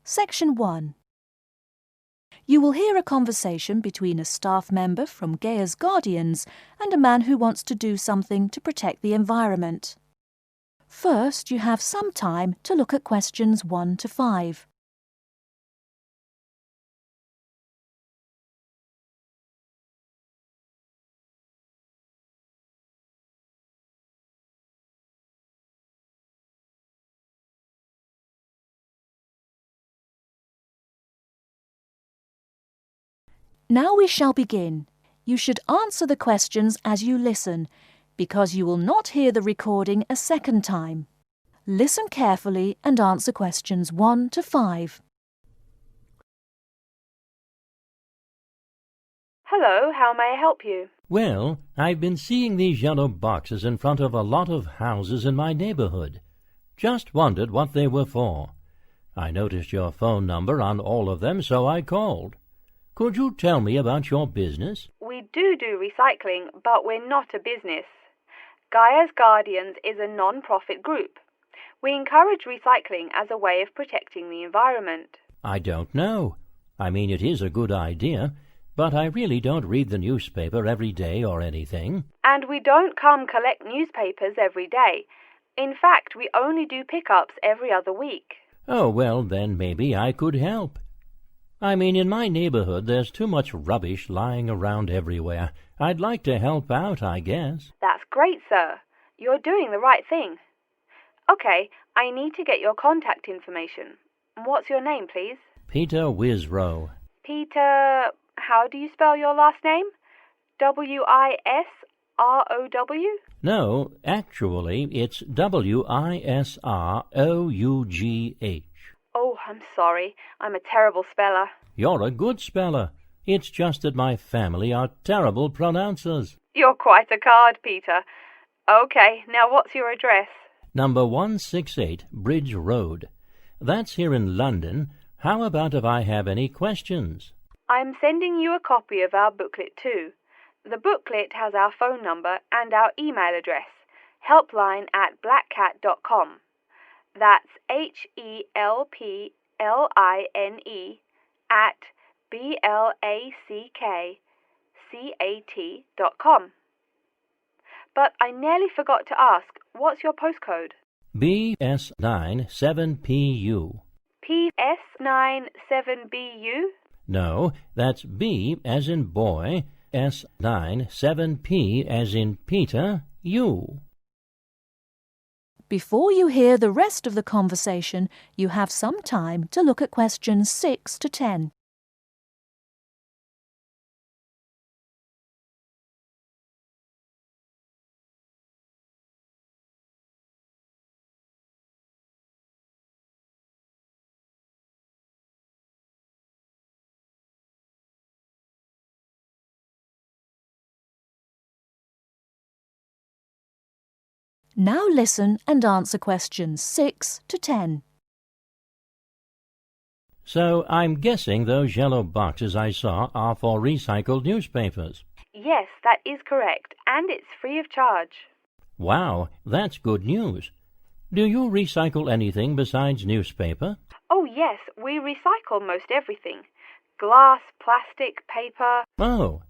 Section 1. You will hear a conversation between a staff member from Gaia's Guardians and a man who wants to do something to protect the environment. First, you have some time to look at questions 1 to 5. Now we shall begin. You should answer the questions as you listen, because you will not hear the recording a second time. Listen carefully and answer questions 1 to 5. Hello, how may I help you? Well, I've been seeing these yellow boxes in front of a lot of houses in my neighborhood. Just wondered what they were for. I noticed your phone number on all of them, so I called. Could you tell me about your business? We do recycling, but we're not a business. Gaia's Guardians is a non-profit group. We encourage recycling as a way of protecting the environment. I don't know. I mean, it is a good idea, but I really don't read the newspaper every day or anything. And we don't come collect newspapers every day. In fact, we only do pickups every other week. Oh, well, then maybe I could help. I mean, in my neighborhood there's too much rubbish lying around everywhere. I'd like to help out, I guess. That's great, sir. You're doing the right thing. Okay, I need to get your contact information. What's your name, please? Peter Wisrow. Peter, how do you spell your last name? W-I-S-R-O-W? No, actually, it's W-I-S-R-O-U-G-H. Oh, I'm sorry. I'm a terrible speller. You're a good speller. It's just that my family are terrible pronouncers. You're quite a card, Peter. Okay, now what's your address? Number 168 Bridge Road. That's here in London. How about if I have any questions? I'm sending you a copy of our booklet too. The booklet has our phone number and our email address, helpline@blackcat.com. That's HELPLINE at BLACKCAT.com. But I nearly forgot to ask, what's your postcode? BS9 7PU. PS97BU? No, that's B as in boy, S9 7P as in Peter, U. Before you hear the rest of the conversation, you have some time to look at questions 6 to 10. Now listen and answer questions 6 to 10. So I'm guessing those yellow boxes I saw are for recycled newspapers. Yes, that is correct, and it's free of charge. Wow, that's good news. Do you recycle anything besides newspaper? Oh yes, we recycle most everything. Glass, plastic, paper. Oh,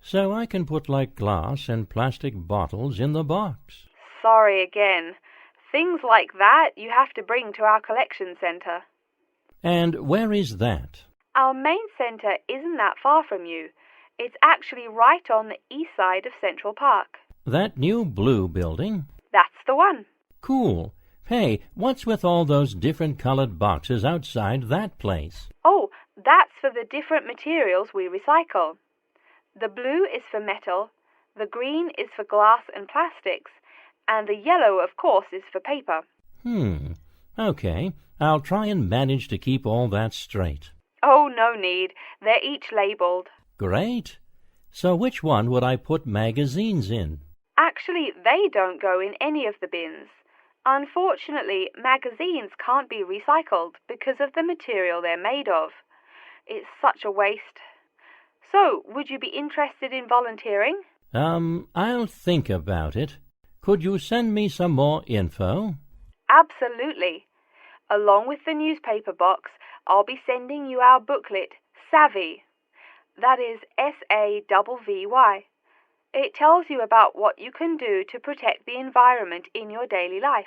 so I can put like glass and plastic bottles in the box. Sorry again. Things like that you have to bring to our collection centre. And where is that? Our main centre isn't that far from you. It's actually right on the east side of Central Park. That new blue building? That's the one. Cool. Hey, what's with all those different colored boxes outside that place? Oh, that's for the different materials we recycle. The blue is for metal, the green is for glass and plastics, and the yellow, of course, is for paper. Okay. I'll try and manage to keep all that straight. Oh, no need. They're each labelled. Great. So which one would I put magazines in? Actually, they don't go in any of the bins. Unfortunately, magazines can't be recycled because of the material they're made of. It's such a waste. So, would you be interested in volunteering? I'll think about it. Could you send me some more info? Absolutely. Along with the newspaper box, I'll be sending you our booklet, Savvy. That is SAVVY. It tells you about what you can do to protect the environment in your daily life.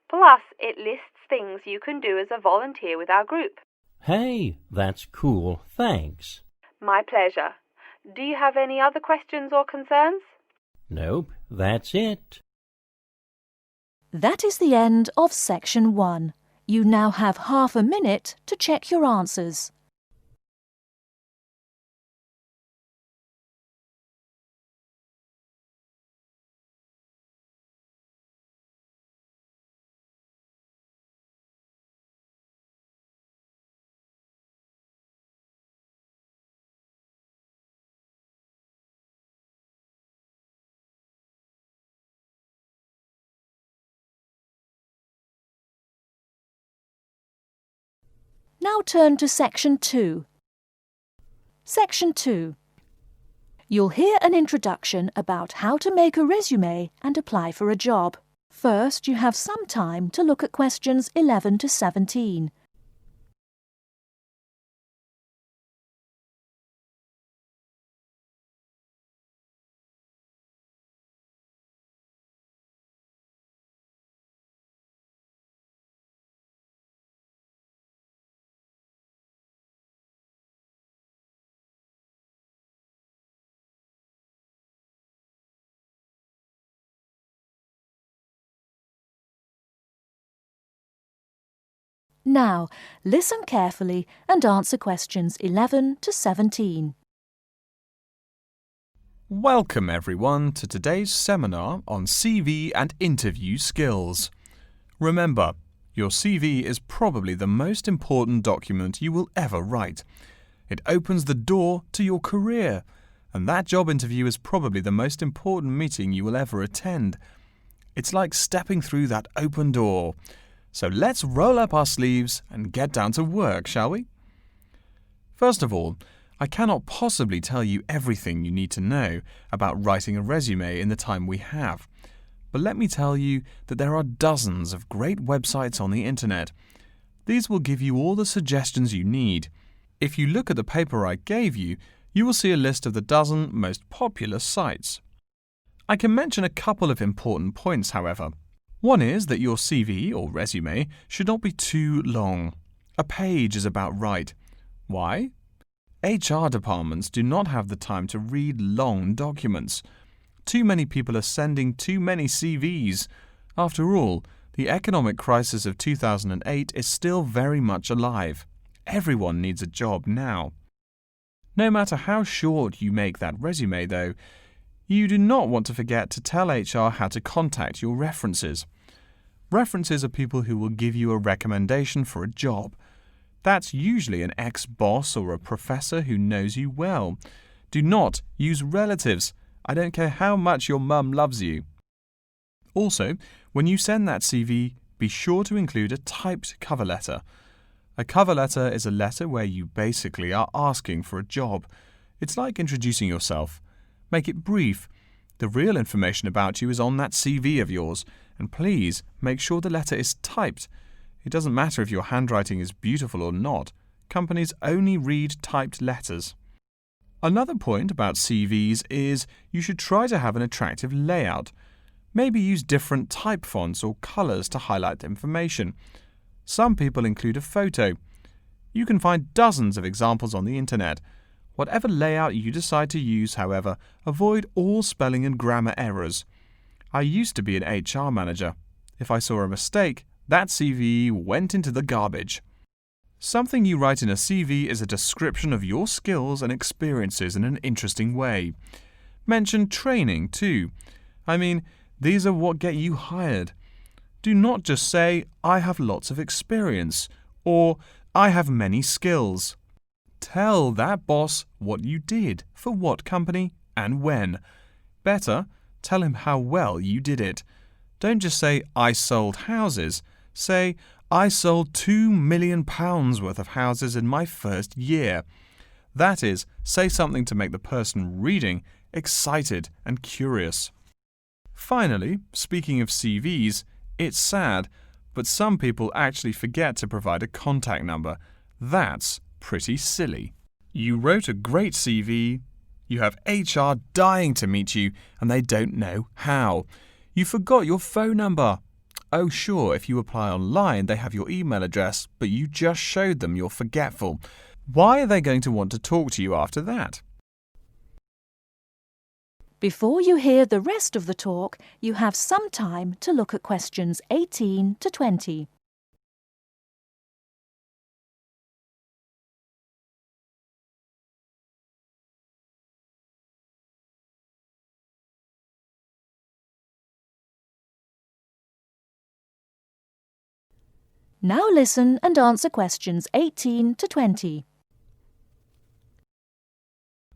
Plus, it lists things you can do as a volunteer with our group. Hey, that's cool. Thanks. My pleasure. Do you have any other questions or concerns? Nope, that's it. That is the end of Section 1. You now have half a minute to check your answers. Now turn to Section 2. Section 2. You'll hear an introduction about how to make a resume and apply for a job. First, you have some time to look at questions 11 to 17. Now, listen carefully and answer questions 11 to 17. Welcome everyone to today's seminar on CV and interview skills. Remember, your CV is probably the most important document you will ever write. It opens the door to your career, and that job interview is probably the most important meeting you will ever attend. It's like stepping through that open door. So let's roll up our sleeves and get down to work, shall we? First of all, I cannot possibly tell you everything you need to know about writing a resume in the time we have. But let me tell you that there are dozens of great websites on the internet. These will give you all the suggestions you need. If you look at the paper I gave you, you will see a list of the dozen most popular sites. I can mention a couple of important points, however. One is that your CV or resume should not be too long. A page is about right. Why? HR departments do not have the time to read long documents. Too many people are sending too many CVs. After all, the economic crisis of 2008 is still very much alive. Everyone needs a job now. No matter how short you make that resume, though, you do not want to forget to tell HR how to contact your references. References are people who will give you a recommendation for a job. That's usually an ex-boss or a professor who knows you well. Do not use relatives. I don't care how much your mum loves you. Also, when you send that CV, be sure to include a typed cover letter. A cover letter is a letter where you basically are asking for a job. It's like introducing yourself. Make it brief. The real information about you is on that CV of yours, and please make sure the letter is typed. It doesn't matter if your handwriting is beautiful or not. Companies only read typed letters. Another point about CVs is you should try to have an attractive layout. Maybe use different type fonts or colours to highlight information. Some people include a photo. You can find dozens of examples on the internet. Whatever layout you decide to use, however, avoid all spelling and grammar errors. I used to be an HR manager. If I saw a mistake, that CV went into the garbage. Something you write in a CV is a description of your skills and experiences in an interesting way. Mention training too. These are what get you hired. Do not just say, I have lots of experience, or I have many skills. Tell that boss what you did, for what company, and when. Better, tell him how well you did it. Don't just say, I sold houses. Say, I sold £2 million worth of houses in my first year. That is, say something to make the person reading excited and curious. Finally, speaking of CVs, it's sad, but some people actually forget to provide a contact number. That's pretty silly. You wrote a great CV, you have HR dying to meet you, and they don't know how. You forgot your phone number. Oh, sure, if you apply online, they have your email address, but you just showed them you're forgetful. Why are they going to want to talk to you after that? Before you hear the rest of the talk, you have some time to look at questions 18 to 20. Now listen and answer questions 18 to 20.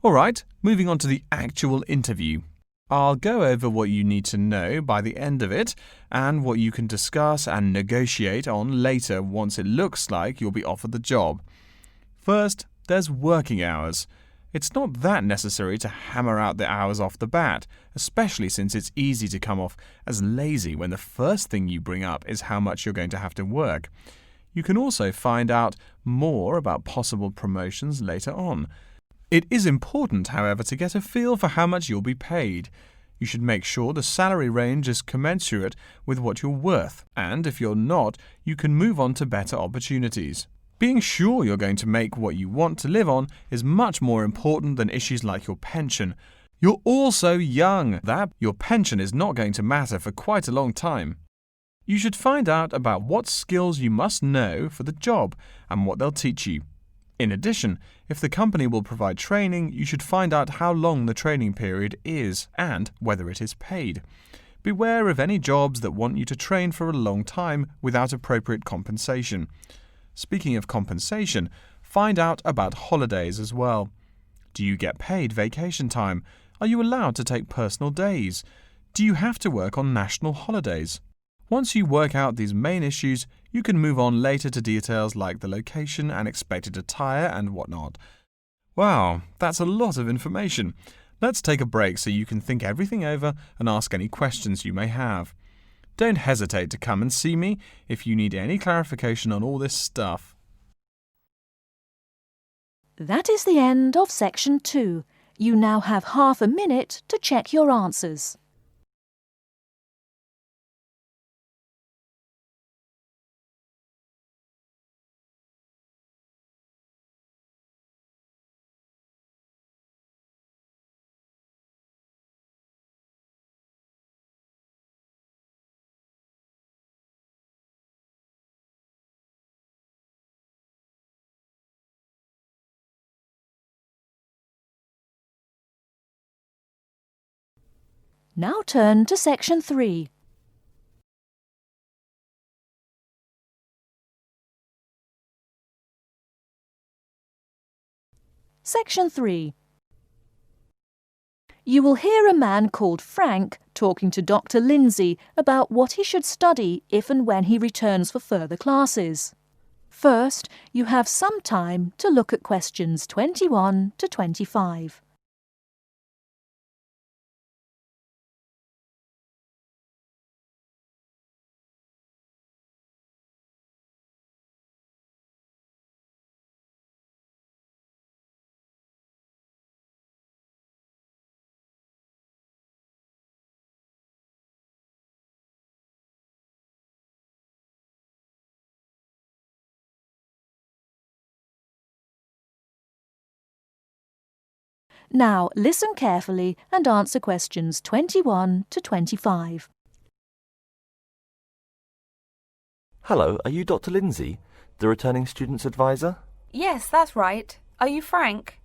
All right, moving on to the actual interview. I'll go over what you need to know by the end of it and what you can discuss and negotiate on later once it looks like you'll be offered the job. First, there's working hours. It's not that necessary to hammer out the hours off the bat, especially since it's easy to come off as lazy when the first thing you bring up is how much you're going to have to work. You can also find out more about possible promotions later on. It is important, however, to get a feel for how much you'll be paid. You should make sure the salary range is commensurate with what you're worth, and if you're not, you can move on to better opportunities. Being sure you're going to make what you want to live on is much more important than issues like your pension. You're all so young that your pension is not going to matter for quite a long time. You should find out about what skills you must know for the job and what they'll teach you. In addition, if the company will provide training, you should find out how long the training period is and whether it is paid. Beware of any jobs that want you to train for a long time without appropriate compensation. Speaking of compensation, find out about holidays as well. Do you get paid vacation time? Are you allowed to take personal days? Do you have to work on national holidays? Once you work out these main issues, you can move on later to details like the location and expected attire and whatnot. Wow, that's a lot of information. Let's take a break so you can think everything over and ask any questions you may have. Don't hesitate to come and see me if you need any clarification on all this stuff. That is the end of section 2. You now have half a minute to check your answers. Now turn to section 3. Section 3. You will hear a man called Frank talking to Dr. Lindsay about what he should study if and when he returns for further classes. First, you have some time to look at questions 21 to 25. Now listen carefully and answer questions 21 to 25. Hello, are you Dr. Lindsay, the returning student's advisor? Yes, that's right. Are you Frank?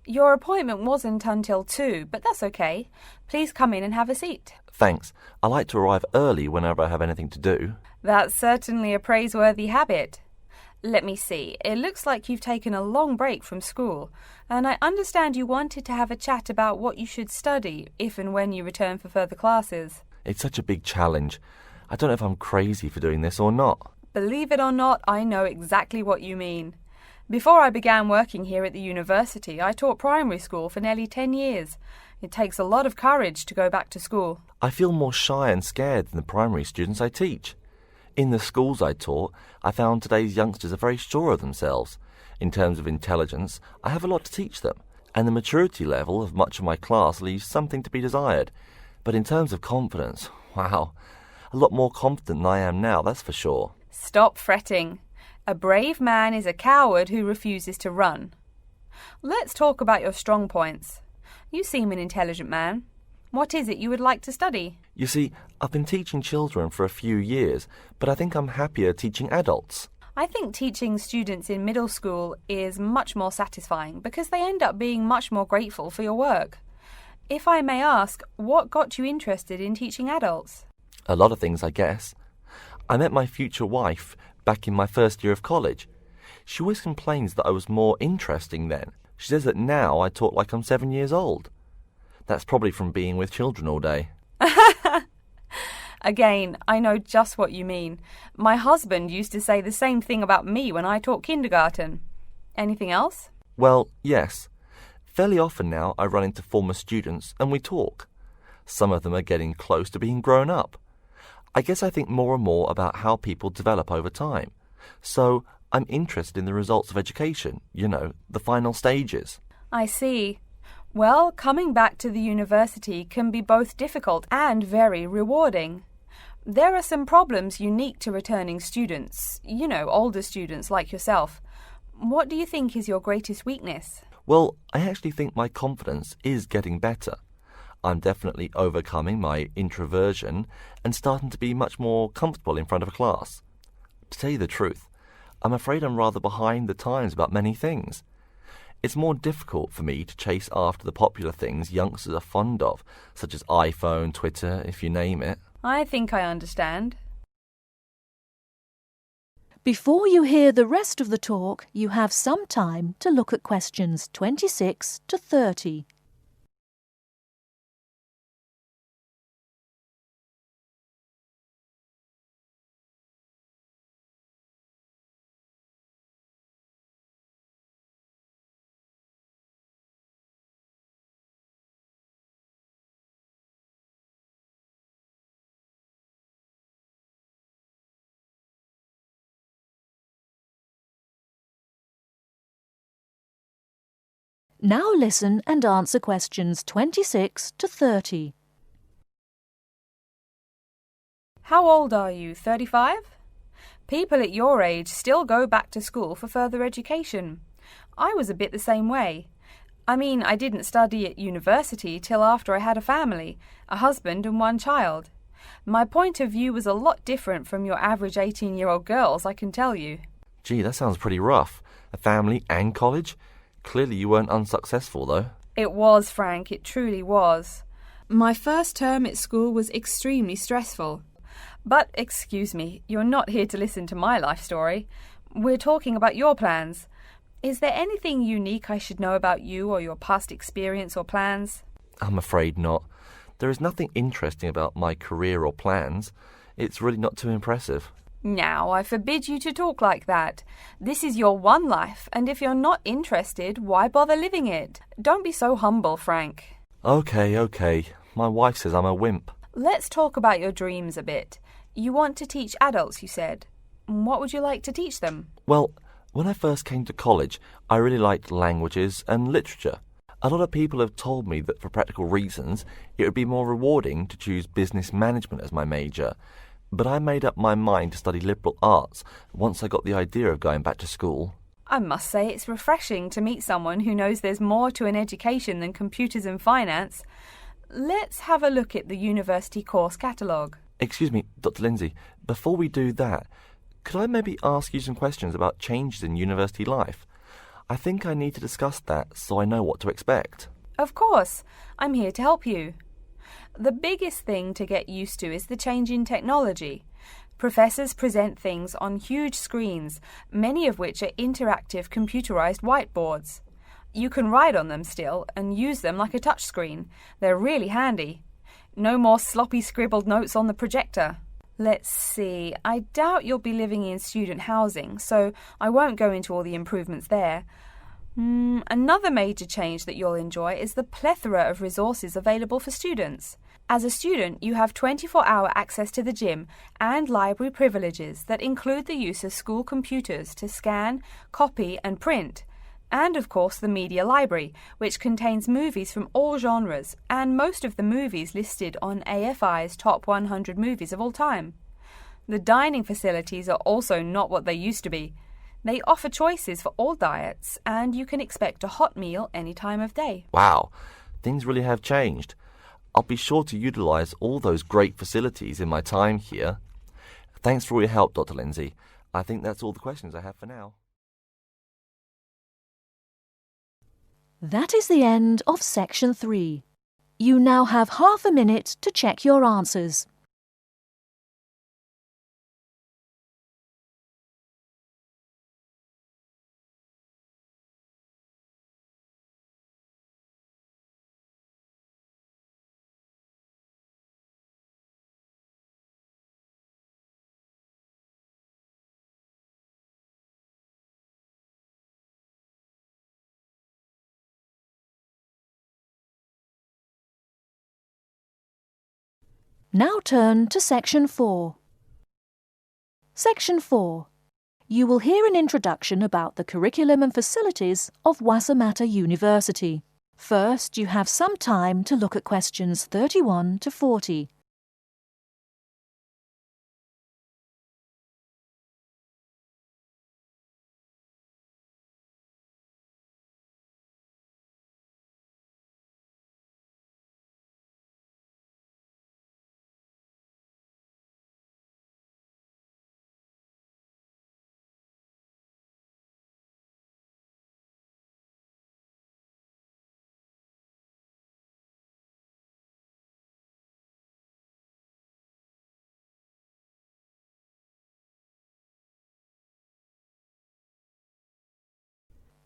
Your appointment wasn't until 2, but that's okay. Please come in and have a seat. Thanks. I like to arrive early whenever I have anything to do. That's certainly a praiseworthy habit. Let me see. It looks like you've taken a long break from school, and I understand you wanted to have a chat about what you should study if and when you return for further classes. It's such a big challenge. I don't know if I'm crazy for doing this or not. Believe it or not, I know exactly what you mean. Before I began working here at the university, I taught primary school for nearly 10 years. It takes a lot of courage to go back to school. I feel more shy and scared than the primary students I teach. In the schools I taught, I found today's youngsters are very sure of themselves. In terms of intelligence, I have a lot to teach them, and the maturity level of much of my class leaves something to be desired. But in terms of confidence, wow, a lot more confident than I am now, that's for sure. Stop fretting. A brave man is a coward who refuses to run. Let's talk about your strong points. You seem an intelligent man. What is it you would like to study? You see, I've been teaching children for a few years, but I think I'm happier teaching adults. I think teaching students in middle school is much more satisfying because they end up being much more grateful for your work. If I may ask, what got you interested in teaching adults? A lot of things, I guess. I met my future wife back in my first year of college. She always complains that I was more interesting then. She says that now I talk like I'm 7 years old. That's probably from being with children all day. Again, I know just what you mean. My husband used to say the same thing about me when I taught kindergarten. Anything else? Well, yes. Fairly often now I run into former students and we talk. Some of them are getting close to being grown up. I guess I think more and more about how people develop over time. So I'm interested in the results of education, the final stages. I see. Well, coming back to the university can be both difficult and very rewarding. There are some problems unique to returning students, older students like yourself. What do you think is your greatest weakness? Well, I actually think my confidence is getting better. I'm definitely overcoming my introversion and starting to be much more comfortable in front of a class. To tell you the truth, I'm afraid I'm rather behind the times about many things. It's more difficult for me to chase after the popular things youngsters are fond of, such as iPhone, Twitter, if you name it. I think I understand. Before you hear the rest of the talk, you have some time to look at questions 26 to 30. Now listen and answer questions 26 to 30. How old are you, 35? People at your age still go back to school for further education. I was a bit the same way. I didn't study at university till after I had a family, a husband and one child. My point of view was a lot different from your average 18-year-old girls, I can tell you. Gee, that sounds pretty rough. A family and college? Clearly you weren't unsuccessful, though. It was, Frank, it truly was. My first term at school was extremely stressful. But, excuse me, you're not here to listen to my life story. We're talking about your plans. Is there anything unique I should know about you or your past experience or plans? I'm afraid not. There is nothing interesting about my career or plans. It's really not too impressive. Now, I forbid you to talk like that. This is your one life, and if you're not interested, why bother living it? Don't be so humble, Frank. Okay. My wife says I'm a wimp. Let's talk about your dreams a bit. You want to teach adults, you said. What would you like to teach them? Well, when I first came to college, I really liked languages and literature. A lot of people have told me that for practical reasons, it would be more rewarding to choose business management as my major. But I made up my mind to study liberal arts once I got the idea of going back to school. I must say it's refreshing to meet someone who knows there's more to an education than computers and finance. Let's have a look at the university course catalogue. Excuse me, Dr. Lindsay, before we do that, could I maybe ask you some questions about changes in university life? I think I need to discuss that so I know what to expect. Of course, I'm here to help you. The biggest thing to get used to is the change in technology. Professors present things on huge screens, many of which are interactive computerized whiteboards. You can write on them still and use them like a touchscreen. They're really handy. No more sloppy scribbled notes on the projector. Let's see, I doubt you'll be living in student housing, so I won't go into all the improvements there. Another major change that you'll enjoy is the plethora of resources available for students. As a student, you have 24-hour access to the gym and library privileges that include the use of school computers to scan, copy and print, and of course the media library, which contains movies from all genres and most of the movies listed on AFI's top 100 movies of all time. The dining facilities are also not what they used to be. They offer choices for all diets, and you can expect a hot meal any time of day. Wow, things really have changed. I'll be sure to utilise all those great facilities in my time here. Thanks for all your help, Dr. Lindsay. I think that's all the questions I have for now. That is the end of Section 3. You now have half a minute to check your answers. Now turn to Section 4. Section 4. You will hear an introduction about the curriculum and facilities of Wasamata University. First, you have some time to look at questions 31 to 40.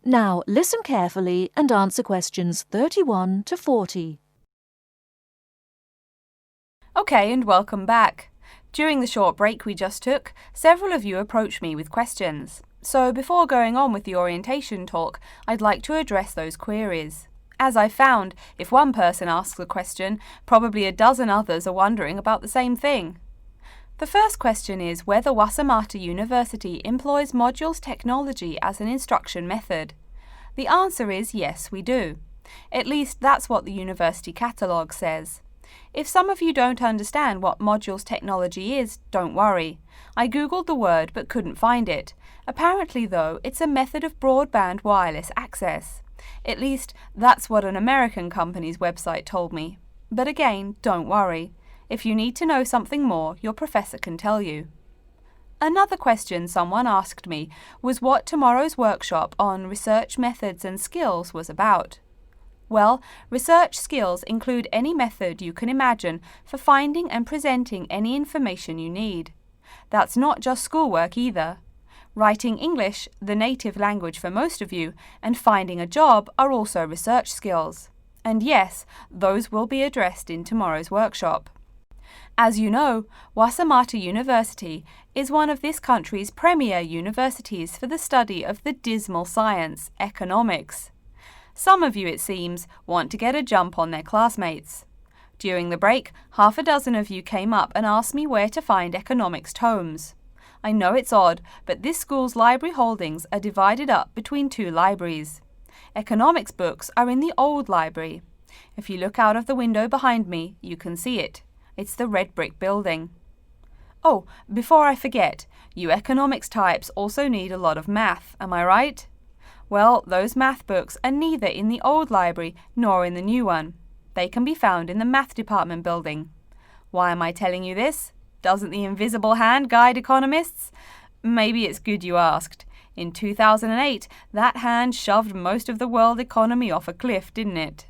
Now listen carefully and answer questions 31 to 40. Okay, and welcome back. During the short break we just took, several of you approached me with questions. So before going on with the orientation talk, I'd like to address those queries. As I found, if one person asks a question, probably a dozen others are wondering about the same thing. The first question is whether Wasamata University employs modules technology as an instruction method. The answer is yes, we do. At least that's what the university catalogue says. If some of you don't understand what modules technology is, don't worry. I googled the word but couldn't find it. Apparently, though, it's a method of broadband wireless access. At least that's what an American company's website told me. But again, don't worry. If you need to know something more, your professor can tell you. Another question someone asked me was what tomorrow's workshop on research methods and skills was about. Well, research skills include any method you can imagine for finding and presenting any information you need. That's not just schoolwork either. Writing English, the native language for most of you, and finding a job are also research skills. And yes, those will be addressed in tomorrow's workshop. As you know, Wasamata University is one of this country's premier universities for the study of the dismal science, economics. Some of you, it seems, want to get a jump on their classmates. During the break, half a dozen of you came up and asked me where to find economics tomes. I know it's odd, but this school's library holdings are divided up between two libraries. Economics books are in the old library. If you look out of the window behind me, you can see it. It's the red brick building. Oh, before I forget, you economics types also need a lot of math, am I right? Well, those math books are neither in the old library nor in the new one. They can be found in the math department building. Why am I telling you this? Doesn't the invisible hand guide economists? Maybe it's good you asked. In 2008, that hand shoved most of the world economy off a cliff, didn't it?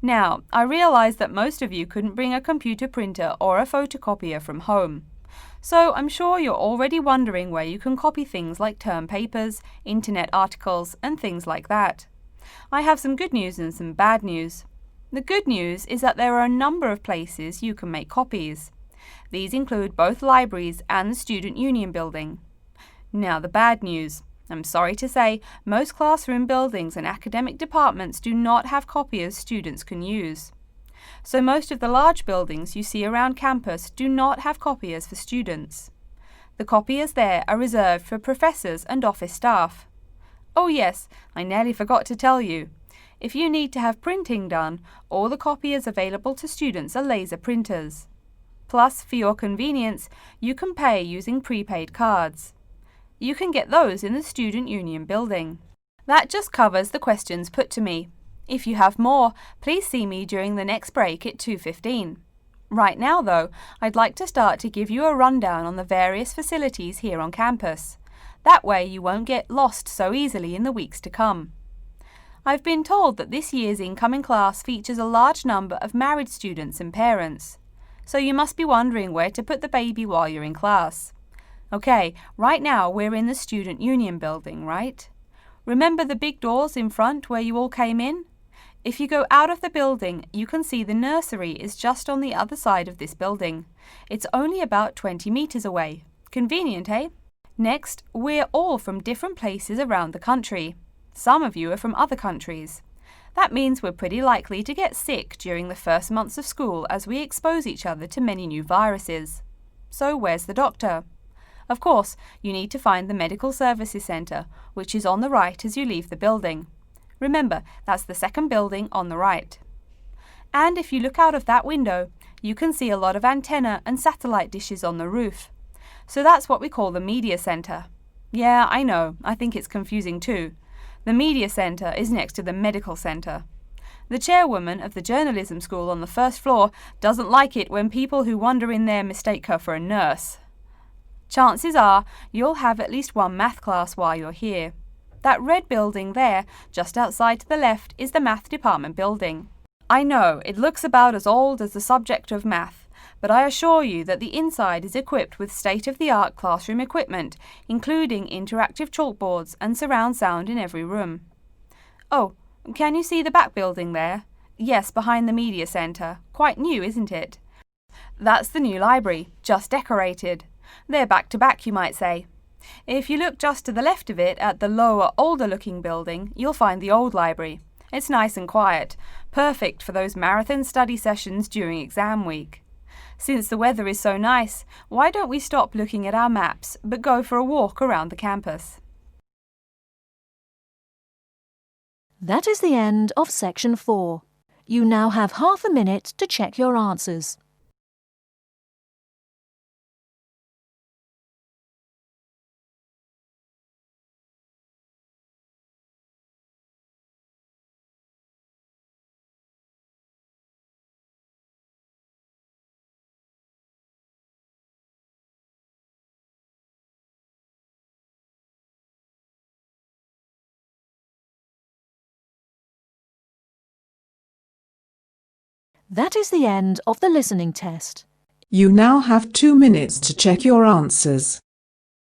Now, I realise that most of you couldn't bring a computer printer or a photocopier from home. So I'm sure you're already wondering where you can copy things like term papers, internet articles, and things like that. I have some good news and some bad news. The good news is that there are a number of places you can make copies. These include both libraries and the Student Union building. Now the bad news. I'm sorry to say, most classroom buildings and academic departments do not have copiers students can use. So most of the large buildings you see around campus do not have copiers for students. The copiers there are reserved for professors and office staff. Oh yes, I nearly forgot to tell you. If you need to have printing done, all the copiers available to students are laser printers. Plus, for your convenience, you can pay using prepaid cards. You can get those in the Student Union building. That just covers the questions put to me. If you have more, please see me during the next break at 2:15. Right now, though, I'd like to start to give you a rundown on the various facilities here on campus. That way you won't get lost so easily in the weeks to come. I've been told that this year's incoming class features a large number of married students and parents. So you must be wondering where to put the baby while you're in class. Okay, right now we're in the Student Union building, right? Remember the big doors in front where you all came in? If you go out of the building, you can see the nursery is just on the other side of this building. It's only about 20 meters away. Convenient, eh? Next, we're all from different places around the country. Some of you are from other countries. That means we're pretty likely to get sick during the first months of school as we expose each other to many new viruses. So where's the doctor? Of course, you need to find the Medical Services Centre, which is on the right as you leave the building. Remember, that's the second building on the right. And if you look out of that window, you can see a lot of antenna and satellite dishes on the roof. So that's what we call the Media Centre. Yeah, I know, I think it's confusing too. The Media Centre is next to the Medical Centre. The chairwoman of the journalism school on the first floor doesn't like it when people who wander in there mistake her for a nurse. Chances are you'll have at least one math class while you're here. That red building there, just outside to the left, is the math department building. I know, it looks about as old as the subject of math, but I assure you that the inside is equipped with state-of-the-art classroom equipment, including interactive chalkboards and surround sound in every room. Oh, can you see the back building there? Yes, behind the Media Centre. Quite new, isn't it? That's the new library, just decorated. They're back to back, you might say. If you look just to the left of it at the lower, older-looking building, you'll find the old library. It's nice and quiet, perfect for those marathon study sessions during exam week. Since the weather is so nice, why don't we stop looking at our maps, but go for a walk around the campus? That is the end of Section 4. You now have half a minute to check your answers. That is the end of the listening test. You now have 2 minutes to check your answers.